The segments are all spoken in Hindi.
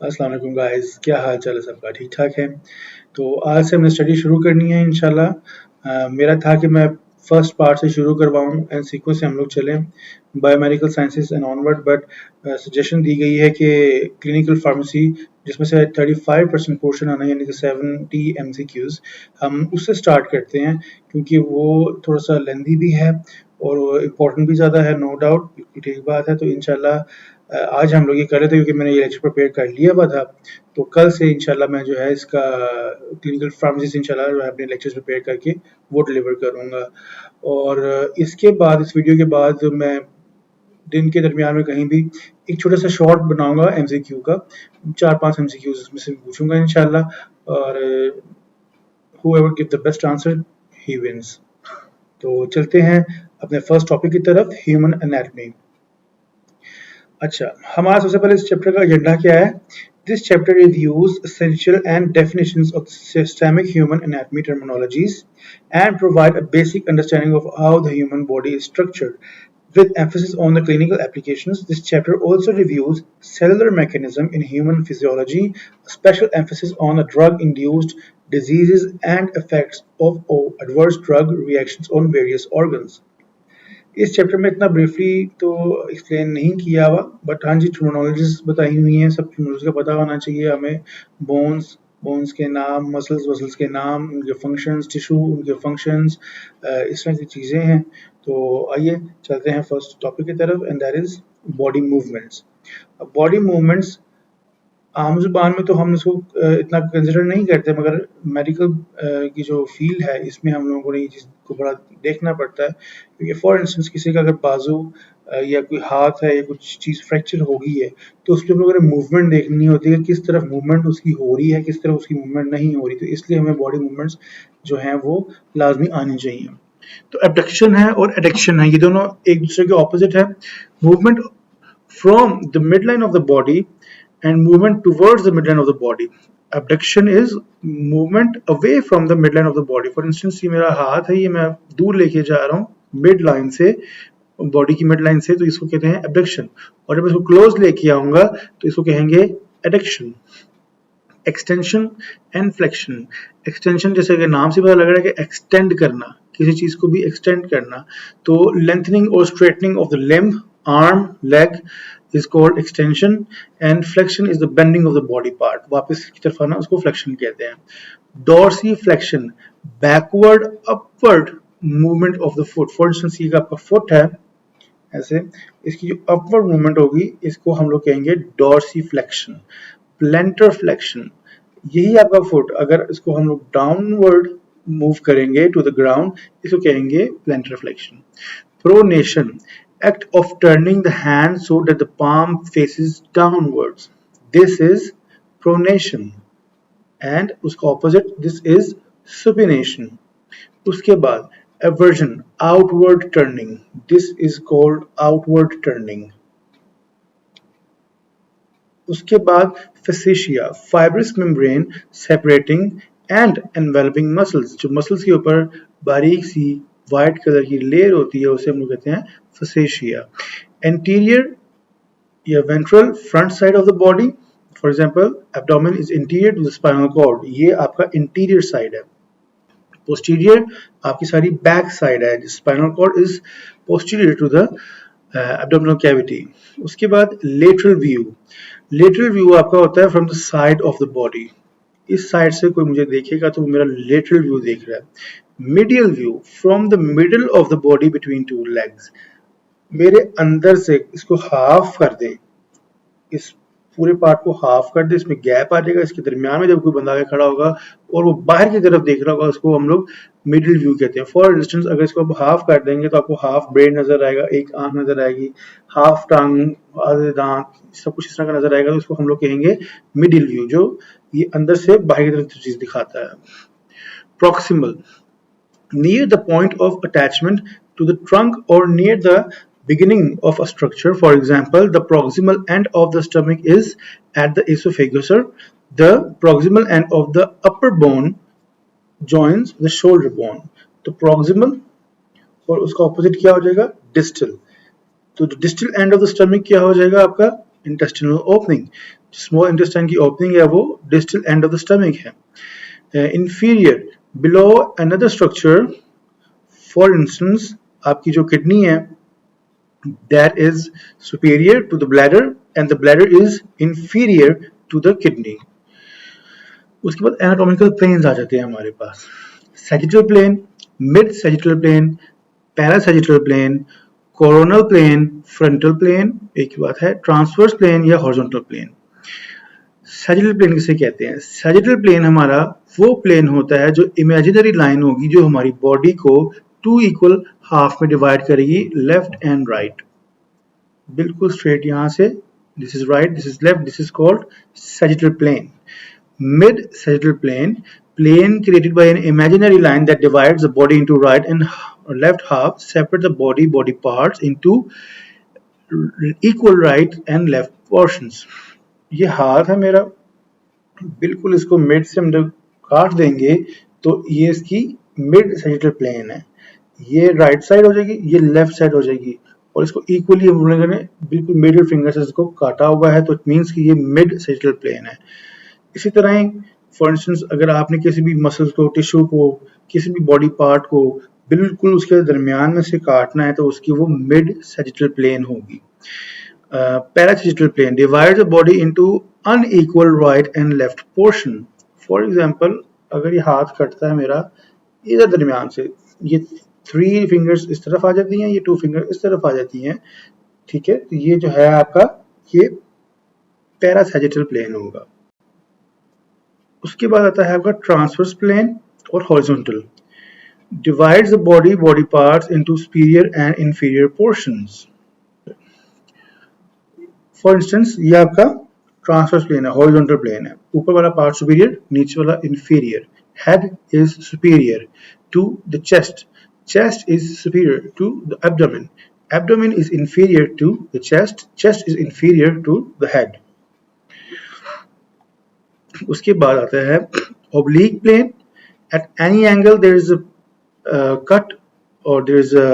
अस्सलाम वालेकुम गाइस, क्या हाल चाल है सबका? ठीक ठाक है। तो आज से हमने स्टडी शुरू करनी है इंशाल्लाह। मेरा था कि मैं फर्स्ट पार्ट से शुरू करवाऊँ एंड सीक्वेंस से हम लोग चलें biomedical sciences and onward, but suggestion दी गई है कि क्लिनिकल फार्मेसी जिसमें से 35% पोर्शन आना है, यानी कि 70 MCQs, हम उससे स्टार्ट करते हैं क्योंकि वो थोड़ा सा लेंदी भी है और इम्पोर्टेंट भी ज़्यादा है, नो डाउट, ठीक बात है। तो इंशाल्लाह आज हम लोग ये कर रहे थे क्योंकि मैंने ये लेक्चर प्रिपेयर कर लिया हुआ था, तो कल से इंशाल्लाह मैं जो है इसका क्लिनिकल फार्मेसी से इंशाल्लाह जो है अपने लेक्चर्स प्रिपेयर करके वो डिलीवर करूँगा। और इसके बाद, इस वीडियो के बाद, मैं दिन के दरमियान में कहीं भी एक छोटा सा शॉर्ट बनाऊंगा MCQ का, 4-5 MCQs इसमें से पूछूंगा इंशाल्लाह, और whoever give the best answer he wins। तो चलते हैं अपने फर्स्ट टॉपिक की तरफ, ह्यूमन एनाटॉमी। अच्छा, हमारा सबसे पहले इस चैप्टर का एजेंडा क्या है? This chapter reviews essential and definitions of systemic human anatomy terminologies and provide a basic understanding of how the human body is structured. With emphasis on the clinical applications, this chapter also reviews cellular mechanism in human physiology, a special emphasis on the drug-induced diseases and effects of adverse drug reactions on various organs. इस चैप्टर में इतना ब्रीफली तो एक्सप्लेन नहीं किया हुआ, बट हाँ जी, टर्मिनोलॉजीज बताई हुई हैं, सब टर्मिनोलॉजी का पता होना चाहिए हमें। बोन्स के नाम, मसल्स के नाम, उनके फंक्शंस, टिश्यू उनके फंक्शंस, इस तरह की चीज़ें हैं। तो आइए चलते हैं फर्स्ट टॉपिक की तरफ, and that is body movements. Body movements आम ज़ुबान में तो हम इसको इतना कंसिडर नहीं करते, मगर मेडिकल की जो फील्ड है इसमें हम लोगों को ये चीज़ को बड़ा देखना पड़ता है, क्योंकि फॉर इंस्टेंस किसी का अगर बाजू या कोई हाथ है या कुछ चीज़ फ्रैक्चर हो गई है, तो उसके हम लोगों ने मूवमेंट देखनी होती है, किस तरफ मूवमेंट उसकी हो रही है, किस तरफ उसकी मूवमेंट नहीं हो रही। तो इसलिए हमें बॉडी मूवमेंट्स जो हैं वो लाजमी आनी चाहिए। तो एबडक्शन है और एडक्शन है, ये दोनों एक दूसरे के ऑपोजिट है। Movement from the mid line of the body and movement towards the midline of the body. Abduction is movement away from the midline of the body. For instance, ये मेरा हाथ है, ये मैं दूर लेके जा रहा हूँ मिड लाइन से, बॉडी की मिड लाइन से, तो इसको कहते हैं एबडक्शन। और जब इसको क्लोज लेके आऊंगा तो इसको कहेंगे adduction. Extension and flexion. Extension जैसे कि नाम से पता लग रहा है कि एक्सटेंड करना, किसी चीज को भी एक्सटेंड करना। तो लेंथनिंग और straightening of the limb, arm, leg is called extension, and flexion is the bending of the body part. वापस की तरफ आना, उसको flexion कहते हैं। dorsiflexion, backward upward movement of the foot. For instance, ये आपका foot है ऐसे, इसकी जो upward movement होगी इसको हम लोग कहेंगे dorsiflexion। plantar flexion, यही आपका foot, अगर इसको हम लोग downward move करेंगे to the ground, इसको कहेंगे plantar flexion। pronation, act of turning the hand so that the palm faces downwards. This is pronation. And उसका opposite, this is supination. उसके बाद eversion, outward turning. This is called outward turning. उसके बाद fascia, fibrous membrane separating and enveloping muscles. जो muscles के ऊपर बारीक सी व्हाइट कलर की लेयर होती है उसे हम लोग कहते हैं fascia। Anterior या ventral, front side of the body, for example abdomen is interior to the spinal cord, ये आपका interior side है। Posterior आपकी सारी back side है, spinal cord is posterior to the abdominal cavity। उसके बाद lateral view, lateral view आपका होता है from the side of the body। इस साइड से कोई मुझे देखेगा तो मेरा lateral view देख रहा है। Medial view, from the middle of the body between two legs, मेरे अंदर से इसको हाफ कर दे, इस पूरे पार्ट को हाफ कर दे, इसमें गैप आ जाएगा, इसके दरमियान में जब कोई बंदा आके खड़ा होगा और वो बाहर की तरफ देख रहा होगा, उसको हम लोग मिडिल व्यू कहते हैं। फॉर इंस्टेंस, अगर इसको आप हाफ कर देंगे तो आपको हाफ ब्रेन नजर आएगा, एक आंख नजर आएगी, हाफ टांग, आधे दांत, सब कुछ इस तरह का नजर आएगा, तो इसको हम लोग कहेंगे मिडिल व्यू, जो ये अंदर से बाहर की तरफ चीज दिखाता है। Proximal, near the point of attachment to the trunk or near the beginning of a structure. For example, the proximal end of the stomach is at the esophagus. The proximal end of the upper bone joins the shoulder bone. तो proximal और उसका opposite क्या हो जाएगा? Distal। तो distal end of the stomach क्या हो जाएगा आपका? Intestinal opening। स्मॉल इंटेस्टाइन की ओपनिंग है वो distal end of the stomach है। Inferior below another structure, for instance आपकी जो किडनी है that is superior to the bladder and the bladder is inferior to the kidney. उसके बाद एनाटॉमिकल प्लेन्स आ जाते हैं हमारे पास, sagittal plane, mid sagittal plane, parasagittal plane, coronal plane, frontal plane, एक ही बात है, ट्रांसवर्स प्लेन या हॉरिजॉन्टल प्लेन। सैजिटल प्लेन किसे कहते हैं? सैजिटल प्लेन हमारा वो प्लेन होता है जो इमेजिनरी लाइन होगी जो हमारी बॉडी को 2 इक्वल हाफ में डिवाइड करेगी, लेफ्ट एंड राइट, बिल्कुल स्ट्रेट यहां से, this is right, this is left, this is called sagittal plane. Mid sagittal plane, plane created by an imaginary line that divides the body into right and left half, separate the body parts into equal right and left portions. ये हाथ है मेरा, बिल्कुल इसको मिड से हम जब काट देंगे तो ये इसकी मिड सैजिटल प्लेन है, ये राइट साइड हो जाएगी, ये लेफ्ट साइड हो जाएगी, और इसको इक्वली हम लोगों ने बिल्कुल मिडिल फिंगर से इसको काटा हुआ है, तो इट मीन्स कि ये मिड सैजिटल प्लेन है। इसी तरह ही फॉर इंस्टेंस अगर आपने किसी भी मसल्स को, टिश्यू को, किसी भी बॉडी पार्ट को बिल्कुल उसके दरमियान में से काटना है तो उसकी वो मिड सैजिटल प्लेन होगी। Parasagittal plane divides the body into unequal right and left portion. For example अगर ये हाथ कटता है मेरा इधर दरमियान से, ये 3 फिंगर्स इस तरफ आ जाती हैं, ये 2 फिंगर इस तरफ आ जाती हैं, ठीक है, तो ये जो है आपका ये पैरासैजिटल प्लेन होगा। उसके बाद आता है आपका ट्रांसवर्स प्लेन और horizontal, divides the body parts into superior and inferior portions. For instance ये आपका ट्रांसवर्स प्लेन है, हॉरिजॉन्टल प्लेन है, ऊपर वाला पार्ट सुपीरियर, नीचे वाला inferior. Head is superior to the chest, chest is superior to the abdomen, abdomen is inferior to the chest, chest is inferior to the head. उसके बाद आता है oblique plane, at any angle there is a cut or there is a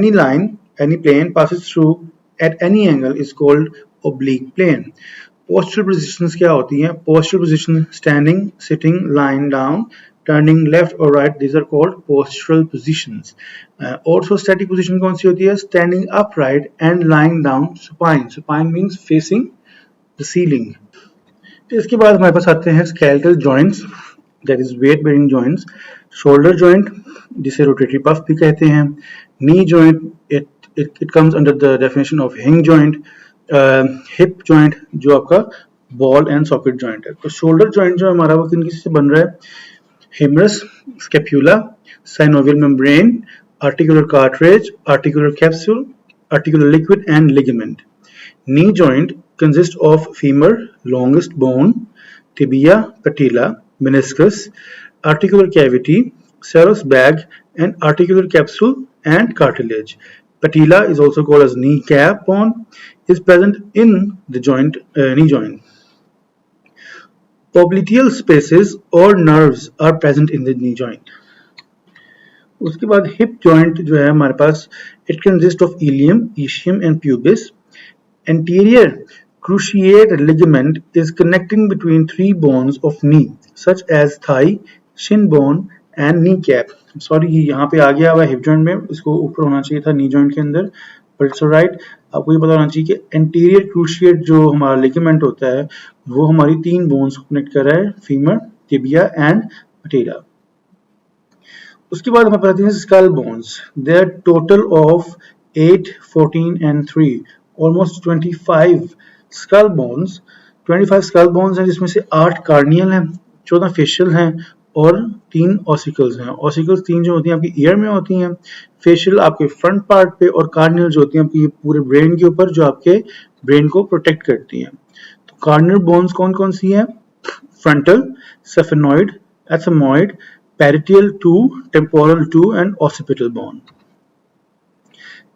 any line, any plane passes through at any angle is called oblique plane. Postural positions क्या होती हैं? Postural position standing, sitting, lying down, turning left or right, these are called postural positions. Orthostatic position कौन सी होती है? Standing upright and lying down supine. Supine means facing the ceiling. इसके बाद हमारे पास आते हैं skeletal joints, that is weight bearing joints. Shoulder joint जिसे rotatory puff भी कहते हैं. Knee joint, it comes under the definition of hinge joint. Hip joint जो आपका ball and socket joint है. तो shoulder joint जो हमारा वो किन किसी से बन रहा है? Humerus, scapula, synovial membrane, articular cartilage, articular capsule, articular liquid and ligament. Knee joint consists of femur, longest bone, tibia, patella, meniscus, articular cavity, serous bag and articular capsule and cartilage. Patella is also called as knee cap bone, is present in the joint, knee joint. Popliteal spaces or nerves are present in the knee joint. उसके बाद hip joint जो है हमारे पास, it consists of ilium, ischium and pubis. Anterior cruciate ligament is connecting between 3 bones of knee such as thigh, shin bone and kneecap. Sorry ये यहाँ पे आ गया हुआ hip joint में, इसको ऊपर होना चाहिए था knee joint के अंदर, but it's alright. आपको ये पता होना चाहिए कि एंटीरियर क्रूशिएट जो हमारा लिगामेंट होता है वो हमारी 3 बोन्स को कनेक्ट कर रहा है, फीमर, टिबिया एंड पटेला। उसके बाद हमारे पास हैं skull bones, they are total of 8, 14 and 3, almost 25 skull bones. 25 skull bones हैं जिसमें से 8 कार्नियल हैं, 14 फेशियल हैं और 3 ऑसिकल्स हैं। ऑसिकल्स 3 जो होती हैं आपकी ईयर में होती हैं, फेशियल आपके फ्रंट पार्ट पे और कार्नियल जो होती हैं आपकी पूरे ब्रेन के ऊपर जो आपके ब्रेन को प्रोटेक्ट करती हैं। तो कार्नियल बोन्स कौन कौन सी हैं? Frontal, sphenoid, ethmoid, parietal 2, temporal 2 and occipital bone.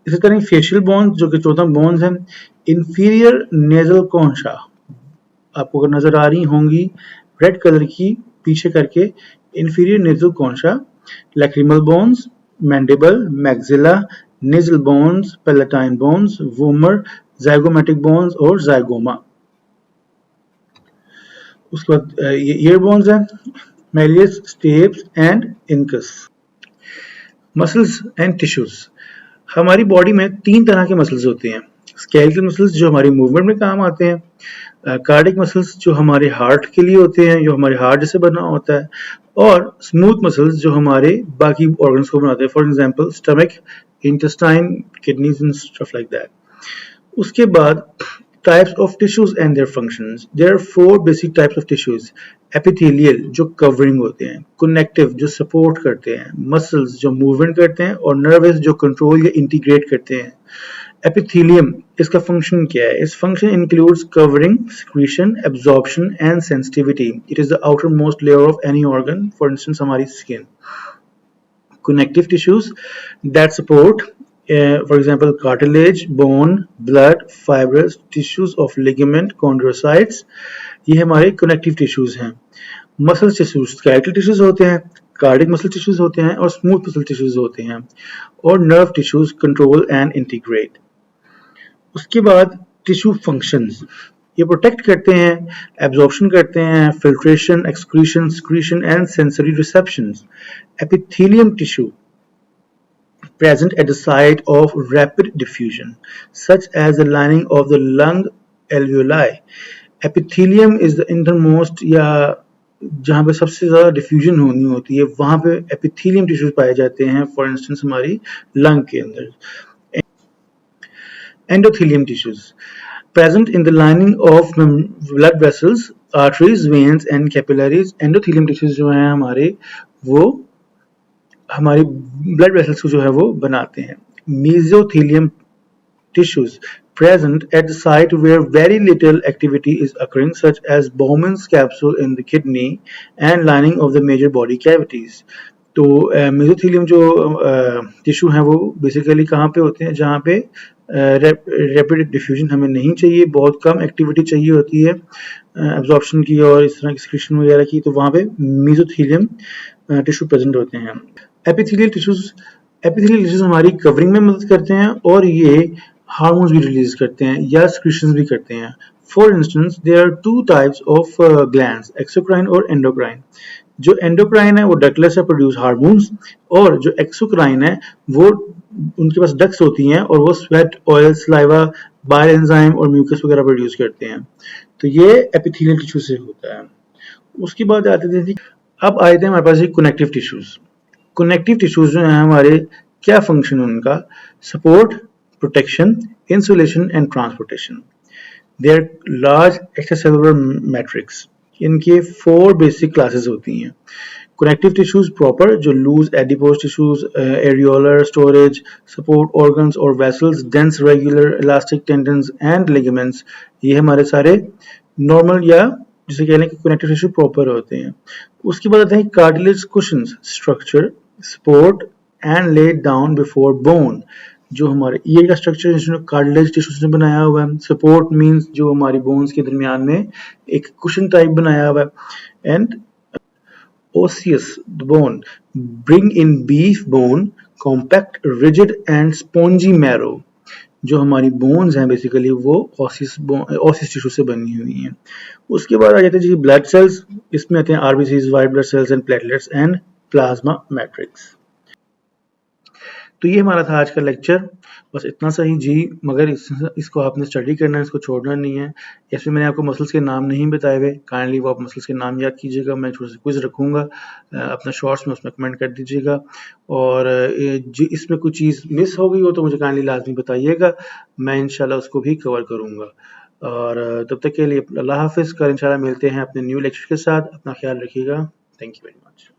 इसी तरह फेशियल बोन्स जो कि 14 बोन्स हैं, इंफीरियर नेजल कॉन्शा आपको अगर नजर आ रही होंगी रेड कलर की पीछे करके, inferior nasal concha, lacrimal bones, mandible, maxilla, nasal bones, palatine bones, vomer, zygomatic bones और जाइगोमा। उसके बाद ये ईयर बोन्स है, malleus, stapes and incus. Muscles and tissues. हमारी बॉडी में 3 तरह के मसल्स होते हैं। स्केलेटल मसल्स जो हमारी मूवमेंट में काम आते हैं, कार्डिक मसल्स जो हमारे हार्ट के लिए होते हैं, जो हमारे हार्ट जैसे बना होता है, और स्मूथ मसल्स जो हमारे बाकी ऑर्गन्स को बनाते हैं, for example stomach, intestine, kidneys and stuff like that. उसके बाद types of tissues and their functions. There are 4 basic types of tissues. Epithelial जो covering होते हैं, connective जो support करते हैं, muscles जो movement करते हैं, और nervous जो control या integrate करते हैं। Epithelium इसका function क्या है? its function includes covering, secretion, absorption and sensitivity. It is the outermost layer of any organ, for instance हमारी skin. Connective tissues that support for example cartilage, bone, blood, fibrous tissues of ligament, chondrocytes, ये हमारे connective tissues हैं। Muscle tissues skeletal tissues होते हैं, cardiac muscle tissues होते हैं, और smooth muscle tissues होते हैं, और nerve tissues control and integrate। उसके बाद tissue functions, ये प्रोटेक्ट करते हैं, एब्जॉर्प्शन करते हैं, filtration, excretion, secretion and sensory receptions. Epithelium tissue present at the site of rapid diffusion, such as the lining of the lung alveoli. Epithelium is the innermost या जहाँ पे सबसे ज़्यादा डिफ्यूजन होनी होती है वहाँ पे एपिथेलियम टिश्यूज पाए जाते हैं, फॉर इंस्टेंस हमारी लंग के अंदर। Endothelium tissues present in the lining of blood vessels, arteries, veins and capillaries. Endothelium tissues जो हैं हमारे वो हमारी ब्लड वेसल्स को जो है वो बनाते हैं। Mesothelium tissues present at the site where very little activity is occurring, such as Bowman's capsule in the kidney and lining of the major body cavities. तो मेसोथेलियम जो टिश्यू हैं वो बेसिकली कहाँ पे होते हैं? जहाँ पे रैपिड डिफ्यूजन हमें नहीं चाहिए, बहुत कम एक्टिविटी चाहिए होती है एब्जॉर्प्शन की और इस तरह की सिक्रीशन वगैरह की, तो वहाँ पे मेसोथेलियम टिश्यू प्रेजेंट होते हैं। एपिथेलियल टिश्यूज हमारी कवरिंग में मदद करते हैं और ये हार्मोन्स भी रिलीज करते हैं या सिक्रीशंस भी करते हैं। For instance there are 2 types of glands, exocrine और एंडोक्राइन। जो एंडोक्राइन है वो डक्टलेस से प्रोड्यूस हार्मोन्स, और जो एक्सोक्राइन है वो उनके पास डक्ट्स होती हैं और वो sweat, oil, saliva, bile enzyme और म्यूकस वगैरह प्रोड्यूस करते हैं। तो ये एपिथेलियल टिश्यू से होता है। उसके बाद आते थे, अब आए थे हमारे पास ये कनेक्टिव टिश्यूज। कनेक्टिव टिश्यूज जो हैं हमारे, क्या फंक्शन है उनका? Support, protection, insulation and transportation. They are large extracellular matrix. इनके 4 बेसिक क्लासेस होती हैं। कनेक्टिव टिश्यूज प्रॉपर जो loose adipose tissues, areolar storage, support organs और vessels, dense regular elastic tendons and ligaments, ये हमारे सारे नॉर्मल या जिसे कहने के कनेक्टिव टिश्यू प्रॉपर होते हैं। उसके बाद आते हैं cartilage cushions, structure, support and laid down before bone. जो हमारे ईयर का स्ट्रक्चर जिसमें कार्टिलेज टिश्यू से बनाया हुआ है। सपोर्ट मींस जो हमारी बोन्स के दरमियान में एक कुशन टाइप बनाया हुआ है। And osseous bone bring in beef bone, compact, rigid and spongy marrow. जो हमारी बोन्स हैं बेसिकली वो ओसियस टिश्यू से बनी हुई हैं। उसके बाद आ जाते हैं जी ब्लड सेल्स। इसमें आते हैं RBCs, white blood cells and platelets and plasma matrix. तो ये हमारा था आज का लेक्चर, बस इतना सा ही जी। मगर इसको आपने स्टडी करना है, इसको छोड़ना नहीं है। इसमें मैंने आपको मसल्स के नाम नहीं बताए हुए, काइंडली वो आप मसल्स के नाम याद कीजिएगा। मैं छोटे से क्विज रखूँगा अपना शॉर्ट्स में, उसमें कमेंट कर दीजिएगा। और इसमें कुछ चीज़ मिस हो गई हो तो मुझे काइंडली लाजमी बताइएगा, मैं इंशाल्लाह उसको भी कवर करूँगा। और तब तक के लिए अल्लाह हाफिज़। कल इंशाल्लाह मिलते हैं अपने न्यू लेक्चर के साथ। अपना ख्याल रखिएगा। Thank you very much.